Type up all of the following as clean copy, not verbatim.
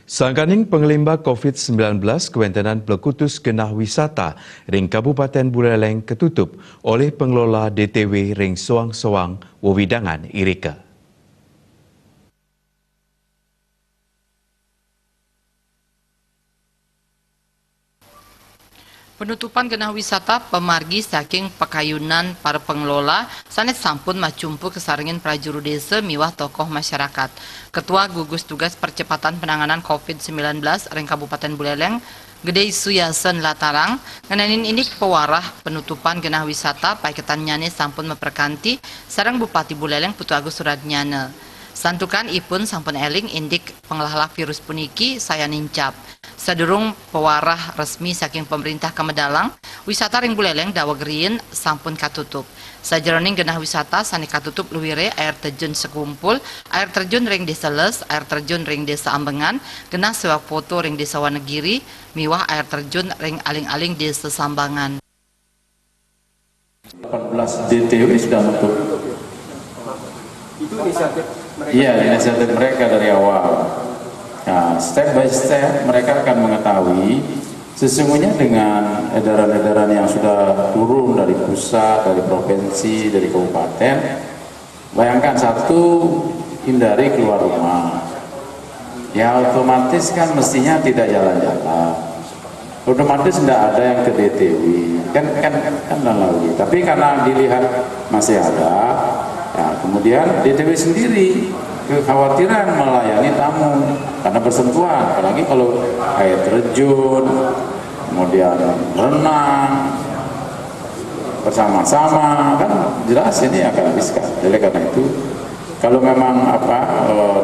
Sangkaning pengelimba COVID-19 Kewentenan Pelekutus Genah Wisata ring Kabupaten Buleleng ketutup oleh pengelola DTW ring Soang-Soang Wewidangan Irika. Penutupan genah wisata pemargi saking pakayunan para pengelola sanes sampun macumpu kesaringin prajuru desa miwah tokoh masyarakat. Ketua Gugus Tugas Percepatan Penanganan COVID-19 ring Kabupaten Buleleng Gede Suyasen Latarang ngenanin ini pewarah penutupan genah wisata paiketan nyane sampun memperkanti sarang Bupati Buleleng Putu Agus Suradnyana. Santukan ipun sampun eling indik pengelah virus puniki saya nincap. Sadurung pewarah resmi saking pemerintah Kamedalang, wisata ring Buleleng Dawagrien sampun katutup. Sajeroning genah wisata sani katutup luwire air terjun sekumpul, air terjun ring Desa Les, air terjun ring Desa Ambengan, genah sewa foto ring Desa Wanegiri, miwah air terjun ring aling-aling Desa Sambangan. 18 DTW sudah menutup. Itu inisiatif mereka? Iya, inisiatif mereka dari awal. Nah, step by step mereka akan mengetahui sesungguhnya dengan edaran-edaran yang sudah turun dari pusat, dari provinsi, dari kabupaten. Bayangkan satu, hindari keluar rumah. Ya otomatis kan mestinya tidak jalan-jalan. Otomatis tidak ada yang ke DTW. Kan lalu. Tapi karena dilihat masih ada, ya, kemudian DTW sendiri kekhawatiran melayani tamu karena bersentuhan, apalagi kalau air terjun, kemudian renang bersama-sama, kan jelas ini akan riskan. Jadi karena itu kalau memang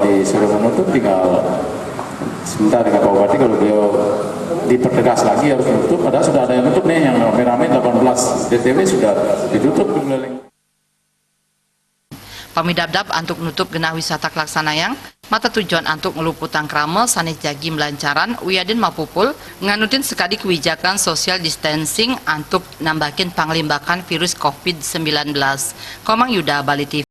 disuruh menutup, tinggal sebentar dengan Pak Bupati, kalau beliau dipertegas lagi harus menutup, padahal sudah ada yang menutup nih, yang rame-rame 18 DTW sudah ditutup. Pamidabdab antuk nutup genah wisata Kelaksanayang, mata tujuan antuk ngeluputang krame sanes jagi melancaran uyadin mapupul nganutin sekadi kebijakan social distancing antuk nambakin panglimbakan virus COVID-19. Komang Yuda, Bali TV.